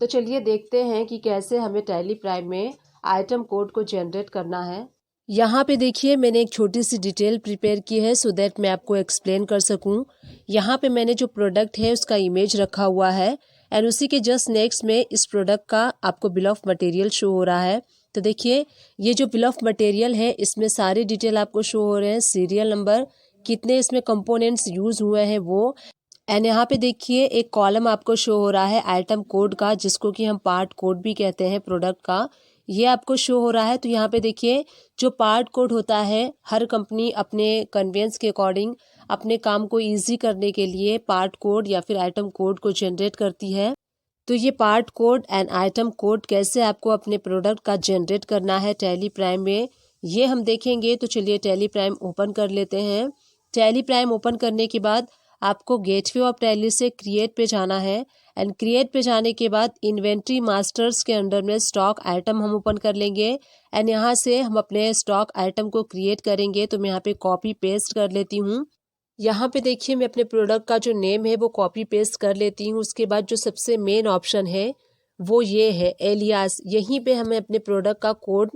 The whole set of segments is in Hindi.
तो चलिए देखते हैं कि कैसे हमें टैली प्राइम में आइटम कोड को जनरेट करना है। यहाँ पे देखिए मैंने एक छोटी सी डिटेल प्रिपेयर की है सो दैट मैं आपको एक्सप्लेन कर सकूँ। यहाँ पे मैंने जो प्रोडक्ट है उसका इमेज रखा हुआ है एंड उसी के जस्ट नेक्स्ट में इस प्रोडक्ट का आपको बिल ऑफ मटेरियल शो हो रहा है। तो देखिए ये जो बिल ऑफ मटेरियल है इसमें सारे डिटेल आपको शो हो रहे हैं, सीरियल नंबर, कितने इसमें कंपोनेंट्स यूज़ हुए हैं वो, एंड यहाँ पे देखिए एक कॉलम आपको शो हो रहा है आइटम कोड का, जिसको कि हम पार्ट कोड भी कहते हैं प्रोडक्ट का, ये आपको शो हो रहा है। तो यहाँ पे देखिए जो पार्ट कोड होता है हर कंपनी अपने कन्वेंस के अकॉर्डिंग अपने काम को इजी करने के लिए पार्ट कोड या फिर आइटम कोड को जनरेट करती है। तो ये part code and item code कैसे आपको अपने प्रोडक्ट का जनरेट करना है टैली प्राइम में, ये हम देखेंगे। तो चलिए टैली प्राइम ओपन कर लेते हैं। टैली प्राइम ओपन करने के बाद आपको गेटवे ऑफ टैली से क्रिएट पे जाना है एंड क्रिएट पे जाने के बाद इन्वेंट्री मास्टर्स के अंडर में स्टॉक आइटम हम ओपन कर लेंगे एंड यहाँ से हम अपने स्टॉक आइटम को क्रिएट करेंगे। तो मैं यहाँ पे कॉपी पेस्ट कर लेती हूँ। यहाँ पे देखिए मैं अपने प्रोडक्ट का जो नेम है वो कॉपी पेस्ट कर लेती हूँ। उसके बाद जो सबसे मेन ऑप्शन है वो ये है एलियास, यहीं पे हमें अपने प्रोडक्ट का कोड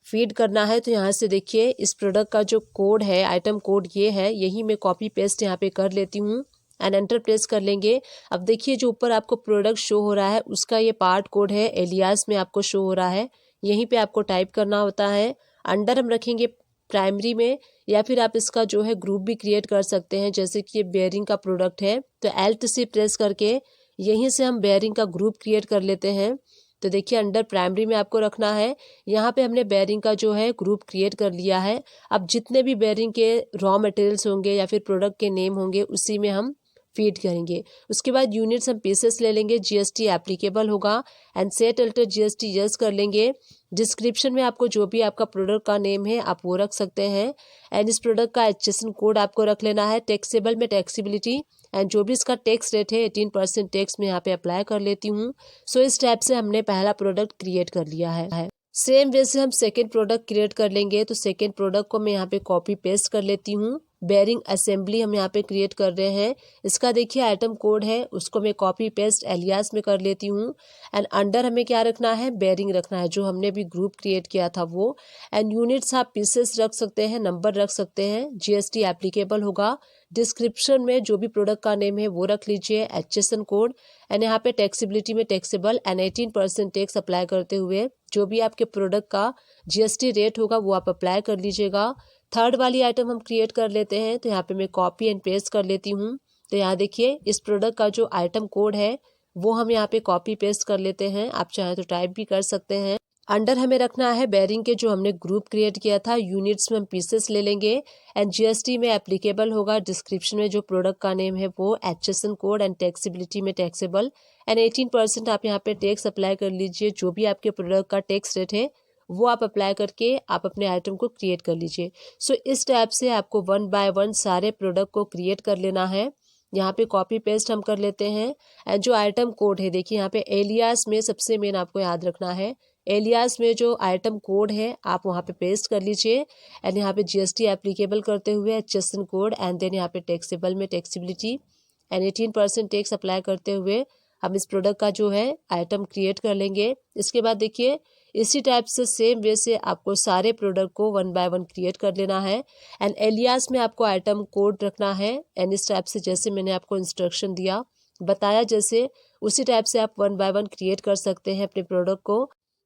फीड करना है। तो यहाँ से देखिए इस प्रोडक्ट का जो कोड है आइटम कोड ये है, यही मैं कॉपी पेस्ट यहाँ पे कर लेती हूँ एंड एंटर प्रेस कर लेंगे। अब देखिए जो ऊपर आपको प्रोडक्ट शो हो रहा है उसका ये पार्ट कोड है, एलियास में आपको शो हो रहा है, यहीं पे आपको टाइप करना होता है। अंडर हम रखेंगे प्राइमरी में, या फिर आप इसका जो है ग्रुप भी क्रिएट कर सकते हैं। जैसे कि ये बेयरिंग का प्रोडक्ट है तो Alt से प्रेस करके यहीं से हम बेयरिंग का ग्रुप क्रिएट कर लेते हैं। तो देखिए अंडर प्राइमरी में आपको रखना है, यहाँ पे हमने बेयरिंग का जो है ग्रुप क्रिएट कर लिया है। अब जितने भी बेयरिंग के रॉ मटेरियल्स होंगे या फिर प्रोडक्ट के नेम होंगे उसी में हम फीड करेंगे। उसके बाद यूनिट्स हम पीसेस ले लेंगे, जीएसटी एप्लीकेबल होगा and set alter GST yes कर लेंगे। डिस्क्रिप्शन में आपको जो भी आपका प्रोडक्ट का नेम है आप वो रख सकते हैं एंड इस प्रोडक्ट का HSN कोड आपको रख लेना है। टैक्सेबल में टैक्सेबिलिटी एंड जो भी इसका टैक्स रेट है 18% टैक्स में यहाँ पे अप्लाई कर लेती हूँ। सो इस टाइप से हमने पहला प्रोडक्ट क्रिएट कर लिया है। सेम वे से हम सेकेंड प्रोडक्ट क्रिएट कर लेंगे। तो सेकेंड प्रोडक्ट को मैं यहाँ पे कॉपी पेस्ट कर लेती हूँ। बेयरिंग असेंबली हम यहाँ पे क्रिएट कर रहे हैं, इसका देखिए आइटम कोड है, उसको मैं कॉपी पेस्ट एलियास में कर लेती हूँ एंड अंडर हमें क्या रखना है, बेयरिंग रखना है, जो हमने भी ग्रुप क्रिएट किया था वो। एंड यूनिट्स आप पीसेस रख सकते हैं, नंबर रख सकते हैं, जीएसटी एप्लीकेबल होगा। डिस्क्रिप्शन में जो भी प्रोडक्ट का नेम है वो रख लीजिए, HSN कोड एंड यहाँ पे टैक्सेबिलिटी में टैक्सेबल एंड 18% टैक्स अप्लाई करते हुए जो भी आपके प्रोडक्ट का जीएसटी रेट होगा वो आप अप्लाई कर लीजिएगा। थर्ड वाली आइटम हम क्रिएट कर लेते हैं। तो यहाँ पे मैं कॉपी एंड पेस्ट कर लेती हूँ। तो यहाँ देखिए इस प्रोडक्ट का जो आइटम कोड है वो हम यहाँ पे कॉपी पेस्ट कर लेते हैं, आप चाहें तो टाइप भी कर सकते हैं। अंडर हमें रखना है बेयरिंग के जो हमने ग्रुप क्रिएट किया था, यूनिट्स में हम पीसेस ले लेंगे एंड जीएसटी में एप्लीकेबल होगा। डिस्क्रिप्शन में जो प्रोडक्ट का नेम है वो HSN कोड एंड टैक्सेबिलिटी में टैक्सेबल एंड 18% आप यहाँ पे टैक्स अप्लाई कर लीजिए। जो भी आपके प्रोडक्ट का टैक्स रेट है वो आप अप्लाई करके आप अपने आइटम को क्रिएट कर लीजिए। सो इस टाइप से आपको 1 बाय 1 सारे प्रोडक्ट को क्रिएट कर लेना है। यहाँ पे कॉपी पेस्ट हम कर लेते हैं एंड जो आइटम कोड है देखिए यहाँ पे एलियास में सबसे मेन आपको याद रखना है, एलियास में जो आइटम कोड है आप वहाँ पे पेस्ट कर लीजिए एंड यहाँ पे जीएसटी एप्लीकेबल करते हुए HSN कोड एंड देन यहाँ पे टैक्सेबल में टैक्सेबिलिटी एंड 18% टैक्स अप्लाई करते हुए हम इस प्रोडक्ट का जो है आइटम क्रिएट कर लेंगे। इसके बाद देखिए इसी टाइप से सेम वे से आपको सारे प्रोडक्ट को 1 बाय 1 क्रिएट कर लेना है एंड एलियास में आपको आइटम कोड रखना है एंड इस टाइप से जैसे मैंने आपको इंस्ट्रक्शन दिया बताया जैसे उसी टाइप से आप 1 बाय 1 क्रिएट कर सकते हैं अपने प्रोडक्ट को।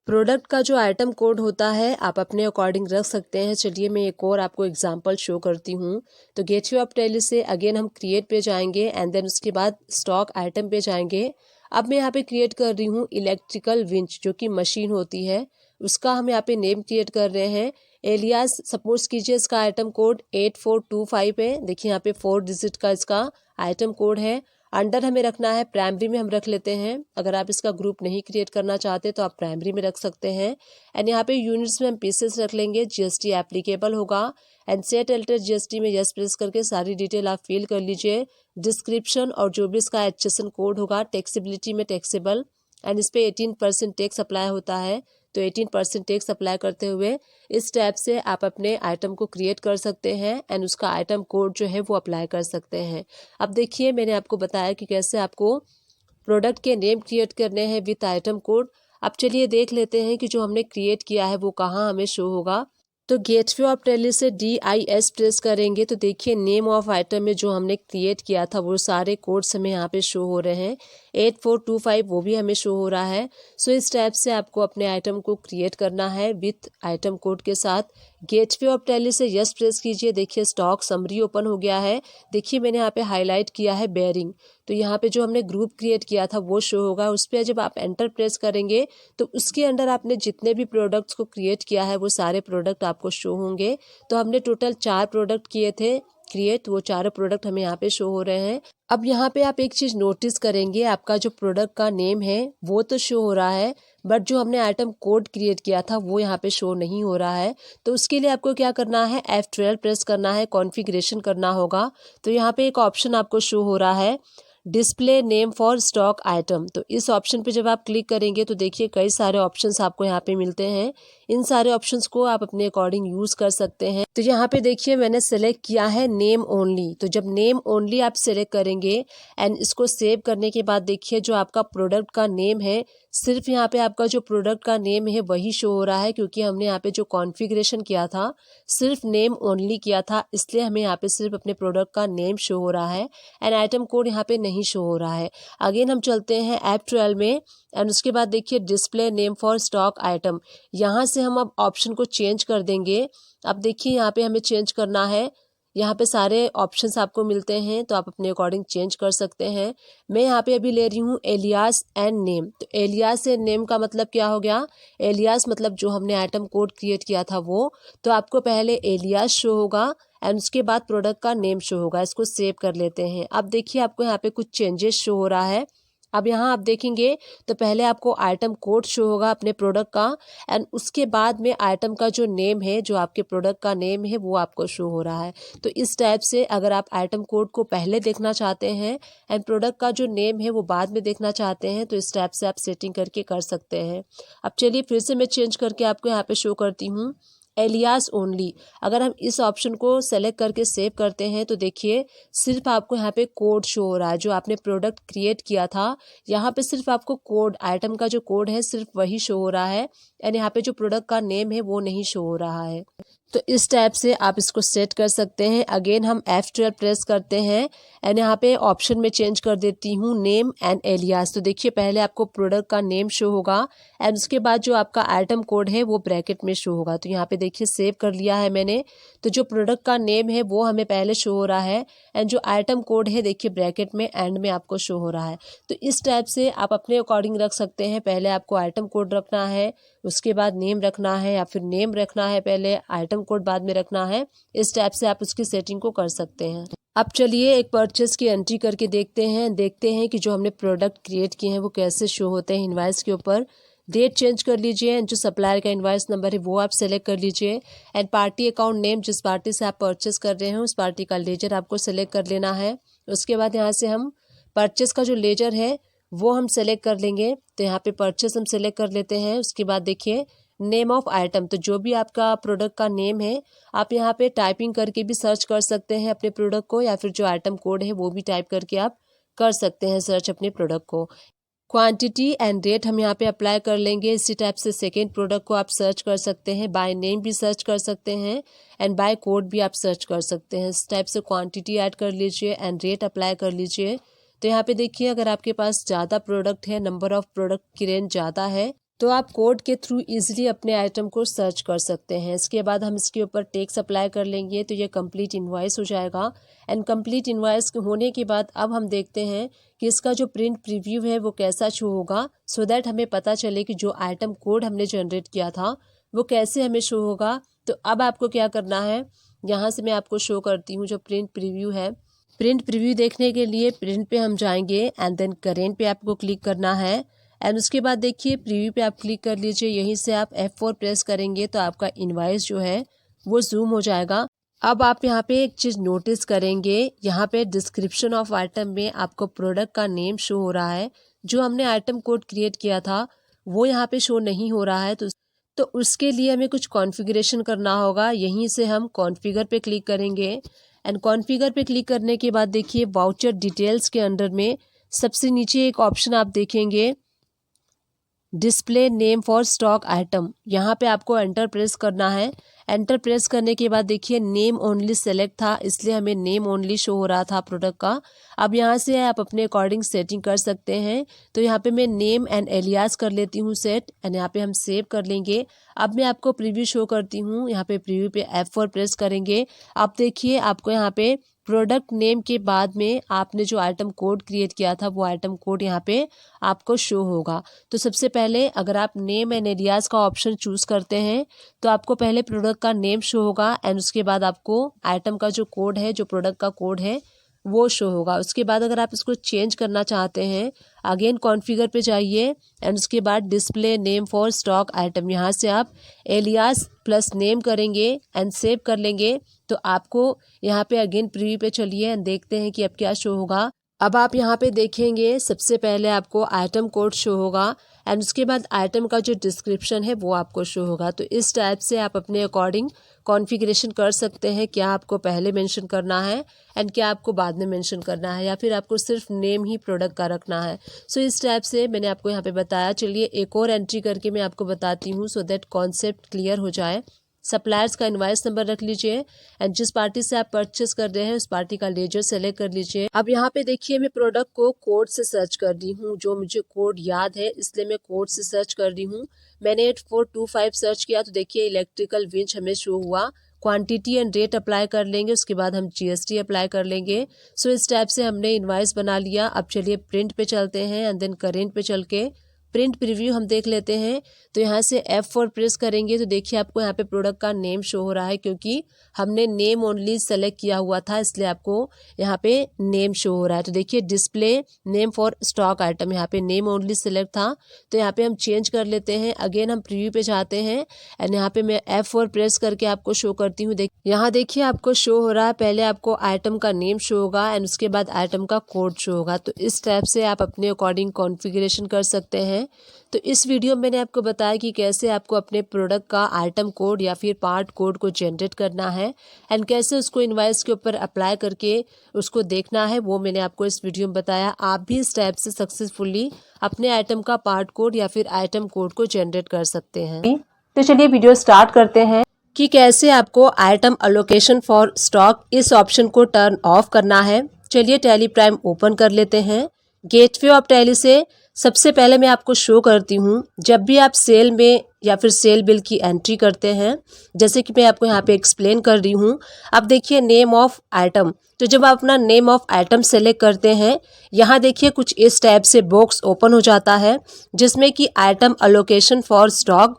प्रोडक्ट का जो आइटम कोड होता है आप अपने अकॉर्डिंग रख सकते हैं। चलिए मैं एक और आपको एग्जांपल शो करती हूँ। तो गेटवे ऑफ टैली से अगेन हम क्रिएट पे जाएंगे एंड देन उसके बाद स्टॉक आइटम पे जाएंगे। अब मैं यहाँ पे क्रिएट कर रही हूँ इलेक्ट्रिकल विंच, जो कि मशीन होती है, उसका हम यहाँ पे नेम क्रिएट कर रहे हैं एलियास। सपोज कीजिए इसका आइटम कोड 8425 है, देखिए यहाँ पे 4 डिजिट का इसका आइटम कोड है। अंडर हमें रखना है, प्राइमरी में हम रख लेते हैं, अगर आप इसका ग्रुप नहीं क्रिएट करना चाहते तो आप प्राइमरी में रख सकते हैं एंड यहाँ पे यूनिट्स में हम पीसेस रख लेंगे, जीएसटी एप्लीकेबल होगा एंड सेट अल्टर जीएसटी में यस प्रेस करके सारी डिटेल आप फिल कर लीजिए। डिस्क्रिप्शन और जो भी इसका HSN कोड होगा, टैक्सेबिलिटी में टैक्सेबल एंड इस पे 18% टैक्स अप्लाई होता है। तो 18% टैक्स अप्लाई करते हुए इस टैब से आप अपने आइटम को क्रिएट कर सकते हैं एंड उसका आइटम कोड जो है वो अप्लाई कर सकते हैं। अब देखिए मैंने आपको बताया कि कैसे आपको प्रोडक्ट के नेम क्रिएट करने हैं विथ आइटम कोड। अब चलिए देख लेते हैं कि जो हमने क्रिएट किया है वो कहाँ हमें शो होगा। तो गेटवे ऑफ टैली से DIS प्रेस करेंगे तो देखिए नेम ऑफ आइटम में जो हमने क्रिएट किया था वो सारे कोड्स हमें यहाँ पे शो हो रहे हैं। 8425 वो भी हमें शो हो रहा है। सो इस टाइप से आपको अपने आइटम को क्रिएट करना है विथ आइटम कोड के साथ। गेटवे ऑफ टैली से यस प्रेस कीजिए। देखिए स्टॉक समरी ओपन हो गया है। देखिए मैंने यहाँ पे हाईलाइट किया है बेयरिंग, तो यहाँ पे जो हमने ग्रुप क्रिएट किया था वो शो होगा। उस पर जब आप एंटर प्रेस करेंगे तो उसके अंदर आपने जितने भी प्रोडक्ट्स को क्रिएट किया है वो सारे प्रोडक्ट आपको शो होंगे। तो हमने टोटल 4 प्रोडक्ट किए थे क्रिएट, वो चारों प्रोडक्ट हमें यहाँ पे शो हो रहे हैं। अब यहाँ पे आप एक चीज़ नोटिस करेंगे, आपका जो प्रोडक्ट का नेम है वो तो शो हो रहा है, बट जो हमने आइटम कोड क्रिएट किया था वो यहाँ पे शो नहीं हो रहा है। तो उसके लिए आपको क्या करना है, F12 प्रेस करना है, कॉन्फ़िगरेशन करना होगा। तो यहाँ पे एक ऑप्शन आपको शो हो रहा है display name for stock item. तो इस ऑप्शन पे जब आप क्लिक करेंगे तो देखिए कई सारे ऑप्शंस आपको यहाँ पे मिलते हैं। इन सारे ऑप्शंस को आप अपने अकॉर्डिंग यूज़ कर सकते हैं। तो यहाँ पे देखिए मैंने सेलेक्ट किया है नेम ओनली। तो जब नेम ओनली आप सेलेक्ट करेंगे एंड इसको सेव करने के बाद देखिए जो आपका प्रोडक्ट का नेम है, सिर्फ यहाँ पे आपका जो प्रोडक्ट का नेम है वही शो हो रहा है, क्योंकि हमने यहाँ पे जो कॉन्फ़िगरेशन किया था सिर्फ नेम ओनली किया था, इसलिए हमें यहाँ पे सिर्फ अपने प्रोडक्ट का नेम शो हो रहा है एंड आइटम कोड यहाँ पे नहीं शो हो रहा है। अगेन हम चलते हैं F12 में एंड उसके बाद देखिए display name for stock item. यहाँ से हम अब ऑप्शन को चेंज कर देंगे। अब देखिए यहाँ पे हमें चेंज करना है, यहाँ पे सारे ऑप्शंस आपको मिलते हैं तो आप अपने अकॉर्डिंग चेंज कर सकते हैं। मैं यहाँ पे अभी ले रही हूँ एलियास एंड नेम। तो एलियास एंड नेम का मतलब क्या हो गया, एलियास मतलब जो हमने आइटम कोड क्रिएट किया था वो, तो आपको पहले एलियास शो होगा एंड उसके बाद प्रोडक्ट का नेम शो होगा। इसको सेव कर लेते हैं। अब देखिए आपको यहाँ पे कुछ चेंजेस शो हो रहा है। अब यहाँ आप देखेंगे तो पहले आपको आइटम कोड शो होगा अपने प्रोडक्ट का एंड उसके बाद में आइटम का जो नेम है, जो आपके प्रोडक्ट का नेम है वो आपको शो हो रहा है। तो इस टाइप से अगर आप आइटम कोड को पहले देखना चाहते हैं एंड प्रोडक्ट का जो नेम है वो बाद में देखना चाहते हैं तो इस टाइप से आप सेटिंग करके कर सकते हैं। अब चलिए फिर से मैं चेंज करके आपको यहाँ पे शो करती हूँ एलियास ओनली। अगर हम इस ऑप्शन को सेलेक्ट करके सेव करते हैं तो देखिए सिर्फ आपको यहाँ पे कोड शो हो रहा है, जो आपने प्रोडक्ट क्रिएट किया था यहाँ पे सिर्फ आपको कोड, आइटम का जो कोड है सिर्फ वही शो हो रहा है एंड यहाँ पे जो प्रोडक्ट का नेम है वो नहीं शो हो रहा है। तो इस टाइप से आप इसको सेट कर सकते हैं। अगेन हम F12 प्रेस करते हैं एंड यहाँ पे ऑप्शन में चेंज कर देती हूँ नेम एंड एलियास। तो देखिए पहले आपको प्रोडक्ट का नेम शो होगा एंड उसके बाद जो आपका आइटम कोड है वो ब्रैकेट में शो होगा। तो यहाँ पे देखिए सेव कर लिया है मैंने। तो जो प्रोडक्ट का नेम है वो हमें पहले शो हो रहा है एंड जो आइटम कोड है देखिए ब्रैकेट में एंड में आपको शो हो रहा है। तो इस टाइप से आप अपने अकॉर्डिंग रख सकते हैं। पहले आपको आइटम कोड रखना है, उसके बाद नेम रखना है, या फिर नेम रखना है पहले, आइटम कोड बाद में रखना है। इस टाइप से आप उसकी सेटिंग को कर सकते हैं। अब चलिए एक परचेस की एंट्री करके देखते हैं कि जो हमने प्रोडक्ट क्रिएट किए हैं वो कैसे शो होते हैं इनवॉइस के ऊपर। डेट चेंज कर लीजिए एंड जो सप्लायर का इनवॉइस नंबर है वो आप सेलेक्ट कर लीजिए एंड पार्टी अकाउंट नेम, जिस पार्टी से आप परचेस कर रहे हैं उस पार्टी का लेजर आपको सेलेक्ट कर लेना है। उसके बाद यहाँ से हम परचेस का जो लेजर है वो हम सेलेक्ट कर लेंगे। तो यहाँ पे परचेस हम सेलेक्ट कर लेते हैं। उसके बाद देखिए नेम ऑफ आइटम, तो जो भी आपका प्रोडक्ट का नेम है आप यहाँ पे टाइपिंग करके भी सर्च कर सकते हैं अपने प्रोडक्ट को, या फिर जो आइटम कोड है वो भी टाइप करके आप कर सकते हैं सर्च अपने प्रोडक्ट को। क्वांटिटी एंड रेट हम यहाँ पे अप्लाई कर लेंगे। इसी टाइप से सेकेंड प्रोडक्ट को आप सर्च कर सकते हैं, बाय नेम भी सर्च कर सकते हैं एंड बाय कोड भी आप सर्च कर सकते हैं। इस टाइप से क्वांटिटी ऐड कर लीजिए एंड रेट अप्लाई कर लीजिए। तो यहाँ पे देखिए अगर आपके पास ज़्यादा प्रोडक्ट है, नंबर ऑफ प्रोडक्ट की रेंज ज़्यादा है, तो आप कोड के थ्रू इजीली अपने आइटम को सर्च कर सकते हैं। इसके बाद हम इसके ऊपर टैक्स अप्लाई कर लेंगे तो ये कंप्लीट इनवॉइस हो जाएगा एंड कंप्लीट इनवॉइस होने के बाद अब हम देखते हैं कि इसका जो प्रिंट प्रीव्यू है वो कैसा शो होगा, सो दैट हमें पता चले कि जो आइटम कोड हमने जनरेट किया था वो कैसे हमें शो होगा। तो अब आपको क्या करना है, यहाँ से मैं आपको शो करती हूँ जो प्रिंट प्रीव्यू है। प्रिंट प्रीव्यू देखने के लिए प्रिंट पे हम जाएंगे एंड देन करेंट पे आपको क्लिक करना है एंड उसके बाद देखिए प्रीव्यू पे आप क्लिक कर लीजिए। यहीं से आप F4 प्रेस करेंगे तो आपका इनवॉइस जो है वो जूम हो जाएगा। अब आप यहाँ पे एक चीज़ नोटिस करेंगे, यहाँ पे डिस्क्रिप्शन ऑफ आइटम में आपको प्रोडक्ट का नेम शो हो रहा है। जो हमने आइटम कोड क्रिएट किया था वो यहाँ पे शो नहीं हो रहा है। तो उसके लिए हमें कुछ कॉन्फ़िगरेशन करना होगा। यहीं से हम कॉन्फ़िगर पे क्लिक करेंगे एंड कॉन्फ़िगर पे क्लिक करने के बाद देखिए वाउचर डिटेल्स के अंडर में सबसे नीचे एक ऑप्शन आप देखेंगे display name for stock item, यहाँ पे आपको एंटर प्रेस करना है। एंटर प्रेस करने के बाद देखिए नेम ओनली सेलेक्ट था, इसलिए हमें नेम ओनली शो हो रहा था प्रोडक्ट का। अब यहाँ से आप अपने अकॉर्डिंग सेटिंग कर सकते हैं। तो यहाँ पे मैं नेम एंड एलियास कर लेती हूँ सेट, एंड यहाँ पे हम सेव कर लेंगे। अब मैं आपको प्रीव्यू शो करती हूँ। यहाँ पे प्रीव्यू पे F4 प्रेस करेंगे। आप देखिए आपको यहाँ पे प्रोडक्ट नेम के बाद में आपने जो आइटम कोड क्रिएट किया था वो आइटम कोड यहाँ पे आपको शो होगा। तो सबसे पहले अगर आप नेम एंड एलियास का ऑप्शन चूज करते हैं तो आपको पहले प्रोडक्ट का नेम शो होगा, एंड उसके बाद आपको आइटम का जो कोड है, जो प्रोडक्ट का कोड है वो शो होगा। उसके बाद अगर आप इसको चेंज करना चाहते हैं, अगेन कॉन्फ़िगर पे जाइए, एंड उसके बाद display name for stock item, यहाँ से आप एलियास प्लस नेम करेंगे एंड सेव कर लेंगे। तो आपको यहाँ पे अगेन प्रीव्यू पे चलिए एंड देखते हैं कि अब क्या शो होगा। अब आप यहाँ पे देखेंगे सबसे पहले आपको आइटम कोड शो होगा, एंड उसके बाद आइटम का जो डिस्क्रिप्शन है वो आपको शो होगा। तो इस टाइप से आप अपने अकॉर्डिंग कॉन्फ़िगरेशन कर सकते हैं, क्या आपको पहले मेंशन करना है एंड क्या आपको बाद में मेंशन करना है, या फिर आपको सिर्फ नेम ही प्रोडक्ट का रखना है। सो इस टाइप से मैंने आपको यहाँ पे बताया। चलिए एक और एंट्री करके मैं आपको बताती हूँ, सो दैट कॉन्सेप्ट क्लियर हो जाए। सप्लायर्स का इनवॉइस नंबर रख लीजिए, एंड जिस पार्टी से आप परचेस कर रहे हैं उस पार्टी का लेजर सेलेक्ट कर लीजिए। अब यहाँ पे देखिए मैं प्रोडक्ट को कोड से सर्च कर रही हूँ, जो मुझे कोड याद है इसलिए मैं कोड से सर्च कर रही हूँ। मैंने 8425 सर्च किया तो देखिए इलेक्ट्रिकल विंच हमें शो हुआ। क्वांटिटी एंड रेट अप्लाई कर लेंगे, उसके बाद हम GST अप्लाई कर लेंगे। सो इस टाइप से हमने इनवॉइस बना लिया। अब चलिए प्रिंट पे चलते हैं, एंड देन करेंट पे चल के प्रिंट प्रीव्यू हम देख लेते हैं। तो यहाँ से F4 प्रेस करेंगे तो देखिए आपको यहाँ पे प्रोडक्ट का नेम शो हो रहा है, क्योंकि हमने नेम ओनली सेलेक्ट किया हुआ था इसलिए आपको यहाँ पे नेम शो हो रहा है। तो देखिए display name for stock item, यहाँ पे नेम ओनली सेलेक्ट था, तो यहाँ पे हम चेंज कर लेते हैं। अगेन हम प्रीव्यू पे जाते हैं, एंड यहाँ पे मैं F4 प्रेस करके आपको शो करती हूँ। यहाँ देखिए आपको शो हो रहा है, पहले आपको आइटम का नेम शो होगा एंड उसके बाद आइटम का कोड शो होगा। तो इस टाइप से आप अपने अकॉर्डिंग कॉन्फ़िगरेशन कर सकते हैं। तो इस वीडियो में मैंने आपको बताया कि कैसे आपको अपने प्रोडक्ट का आइटम कोड या फिर पार्ट कोड को जनरेट करना है, एंड कैसे उसको इनवॉइस के ऊपर अप्लाई करके उसको देखना है, वो मैंने आपको इस वीडियो में बताया। आप भी इस टाइप से सक्सेसफुली अपने आइटम का पार्ट कोड या फिर आइटम कोड को जनरेट कर सकते हैं। तो चलिए वीडियो स्टार्ट करते हैं कि कैसे आपको आइटम अलोकेशन फॉर स्टॉक इस ऑप्शन को टर्न ऑफ करना है। चलिए टैली प्राइम ओपन कर लेते हैं। गेटवे ऑफ टैली से सबसे पहले मैं आपको शो करती हूँ, जब भी आप सेल में या फिर सेल बिल की एंट्री करते हैं, जैसे कि मैं आपको यहाँ पे एक्सप्लेन कर रही हूँ। अब देखिए नेम ऑफ आइटम, तो जब आप अपना नेम ऑफ आइटम सेलेक्ट करते हैं, यहाँ देखिए कुछ इस टाइप से बॉक्स ओपन हो जाता है जिसमें कि item allocation for stock,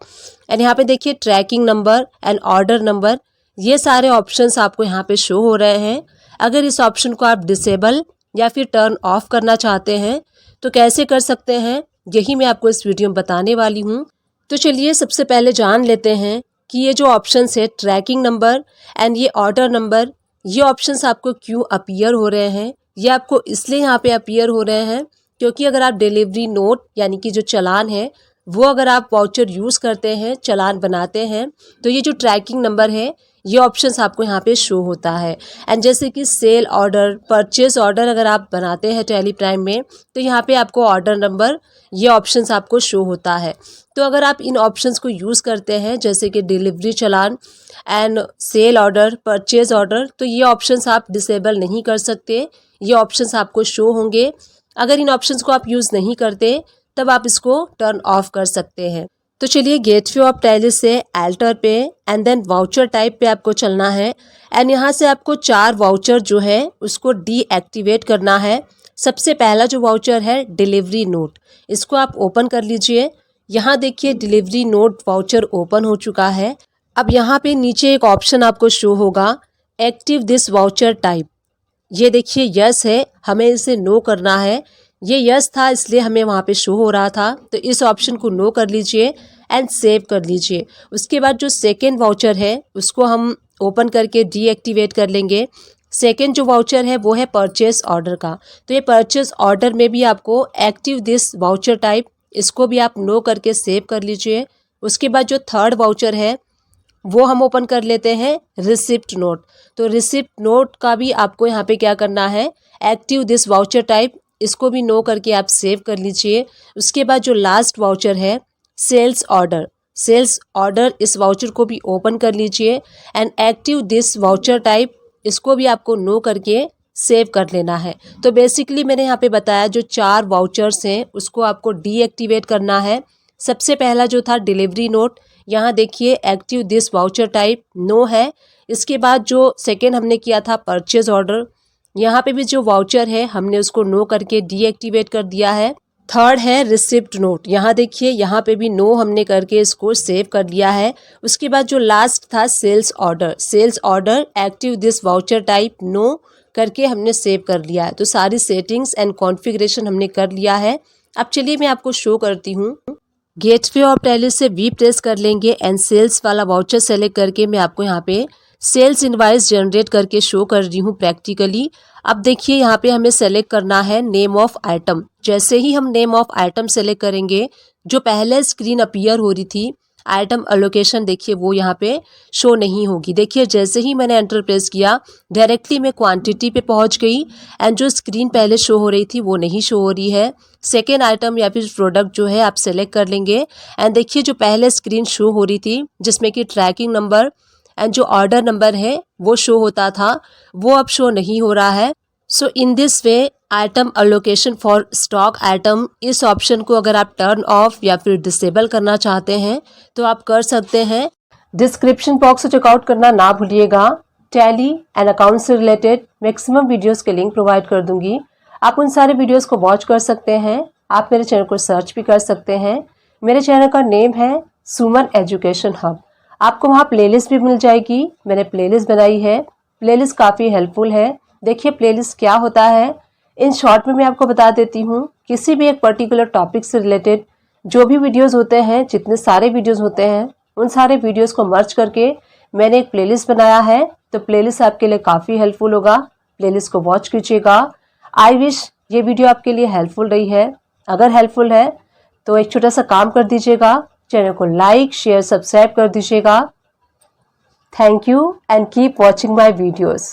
and यहाँ पे देखिए tracking number and order number, ये सारे ऑप्शंस आपको यहाँ पे शो हो रहे हैं। अगर इस ऑप्शन को आप डिसेबल या फिर टर्न ऑफ करना चाहते हैं तो कैसे कर सकते हैं, यही मैं आपको इस वीडियो में बताने वाली हूँ। तो चलिए सबसे पहले जान लेते हैं कि ये जो ऑप्शंस है ट्रैकिंग नंबर एंड ये ऑर्डर नंबर, ये ऑप्शंस आपको क्यों अपीयर हो रहे हैं। ये आपको इसलिए यहाँ पे अपीयर हो रहे हैं क्योंकि अगर आप डिलीवरी नोट यानी कि जो चालान है वो अगर आप वाउचर यूज़ करते हैं, चालान बनाते हैं, तो ये जो ट्रैकिंग नंबर है ये ऑप्शंस आपको यहाँ पे शो होता है। एंड जैसे कि सेल ऑर्डर, परचेज ऑर्डर अगर आप बनाते हैं टैली प्राइम में, तो यहाँ पे आपको ऑर्डर नंबर, ये ऑप्शंस आपको शो होता है। तो अगर आप इन ऑप्शंस को यूज़ करते हैं जैसे कि delivery challan and sale order, purchase order, तो ये ऑप्शंस आप डिसेबल नहीं कर सकते, ये ऑप्शंस आपको शो होंगे। अगर इन ऑप्शंस को आप यूज़ नहीं करते तब आप इसको टर्न ऑफ कर सकते हैं। तो चलिए गेटवे ऑफ टैली से एल्टर पे एंड देन वाउचर टाइप पे आपको चलना है, एंड यहाँ से आपको 4 वाउचर जो है उसको डीएक्टिवेट करना है। सबसे पहला जो वाउचर है डिलीवरी नोट, इसको आप ओपन कर लीजिए। यहाँ देखिए डिलीवरी नोट वाउचर ओपन हो चुका है। अब यहाँ पे नीचे एक ऑप्शन आपको शो होगा एक्टिव दिस वाउचर टाइप, ये देखिए यस है, हमें इसे नो करना है। ये यस था इसलिए हमें वहाँ पे शो हो रहा था, तो इस ऑप्शन को नो कर लीजिए एंड सेव कर लीजिए। उसके बाद जो सेकेंड वाउचर है उसको हम ओपन करके डीएक्टिवेट कर लेंगे। सेकेंड जो वाउचर है वो है परचेस ऑर्डर का, तो ये परचेस ऑर्डर में भी आपको एक्टिव दिस वाउचर टाइप, इसको भी आप नो करके सेव कर लीजिए। उसके बाद जो थर्ड वाउचर है वो हम ओपन कर लेते हैं रिसिप्ट नोट, तो रिसिप्ट नोट का भी आपको यहाँ पे क्या करना है, एक्टिव दिस वाउचर टाइप, इसको भी नो करके आप सेव कर लीजिए। उसके बाद जो लास्ट वाउचर है सेल्स ऑर्डर, इस वाउचर को भी ओपन कर लीजिए and active this voucher type, इसको भी आपको नो करके सेव कर लेना है। तो बेसिकली मैंने यहाँ पे बताया जो 4 वाउचर्स हैं उसको आपको डीएक्टिवेट करना है। सबसे पहला जो था डिलीवरी नोट, यहाँ देखिए active this voucher type no है। इसके बाद जो सेकेंड हमने किया था परचेज ऑर्डर, यहाँ पे भी जो वाउचर है हमने उसको नो करके डीएक्टिवेट कर दिया है। थर्ड है रिसिप्ट नोट, यहाँ देखिए यहाँ पे भी नो हमने करके इसको सेव कर लिया है। उसके बाद जो लास्ट था sales order active this voucher type no करके हमने सेव कर लिया है। तो सारी सेटिंग्स एंड कॉन्फ़िगरेशन हमने कर लिया है। अब चलिए मैं आपको शो करती हूँ। गेटवे ऑफ टैली से वी प्रेस कर लेंगे एंड सेल्स वाला वाउचर सेलेक्ट करके मैं आपको यहाँ पे सेल्स इनवाइस जनरेट करके शो कर रही हूँ प्रैक्टिकली। अब देखिए यहाँ पे हमें सेलेक्ट करना है नेम ऑफ आइटम। जैसे ही हम नेम ऑफ आइटम सेलेक्ट करेंगे, जो पहले स्क्रीन अपीयर हो रही थी आइटम एलोकेशन, देखिए वो यहाँ पे शो नहीं होगी। देखिए जैसे ही मैंने एंटर प्रेस किया डायरेक्टली मैं क्वांटिटी पे पहुँच गई एंड जो स्क्रीन पहले शो हो रही थी वो नहीं शो हो रही है। सेकेंड आइटम या फिर प्रोडक्ट जो है आप सेलेक्ट कर लेंगे एंड देखिए जो पहले स्क्रीन शो हो रही थी जिसमें कि ट्रैकिंग नंबर एंड जो ऑर्डर नंबर है वो शो होता था, वो अब शो नहीं हो रहा है। So in this way item allocation for stock item, इस ऑप्शन को अगर आप टर्न ऑफ या फिर डिसेबल करना चाहते हैं तो आप कर सकते हैं। डिस्क्रिप्शन बॉक्स से चेकआउट करना ना भूलिएगा। टैली एंड अकाउंट से रिलेटेड मैक्सिमम वीडियोस के लिंक प्रोवाइड कर दूंगी, आप उन सारे वीडियोस को वॉच कर सकते हैं। आप मेरे चैनल को सर्च भी कर सकते हैं। मेरे चैनल का नेम है सुमन एजुकेशन हब। आपको वहाँ प्लेलिस्ट भी मिल जाएगी, मैंने प्लेलिस्ट बनाई है। प्लेलिस्ट काफ़ी हेल्पफुल है। देखिए प्लेलिस्ट क्या होता है, इन शॉर्ट में मैं आपको बता देती हूँ। किसी भी एक पर्टिकुलर टॉपिक से रिलेटेड जो भी वीडियोस होते हैं, जितने सारे वीडियोस होते हैं, उन सारे वीडियोस को मर्ज करके मैंने एक प्लेलिस्ट बनाया है। तो प्लेलिस्ट आपके लिए काफ़ी हेल्पफुल होगा, प्लेलिस्ट को वॉच कीजिएगा। आई विश ये वीडियो आपके लिए हेल्पफुल रही है। अगर हेल्पफुल है तो एक छोटा सा काम कर दीजिएगा, चैनल को लाइक शेयर सब्सक्राइब कर दीजिएगा। Thank you and keep watching my videos.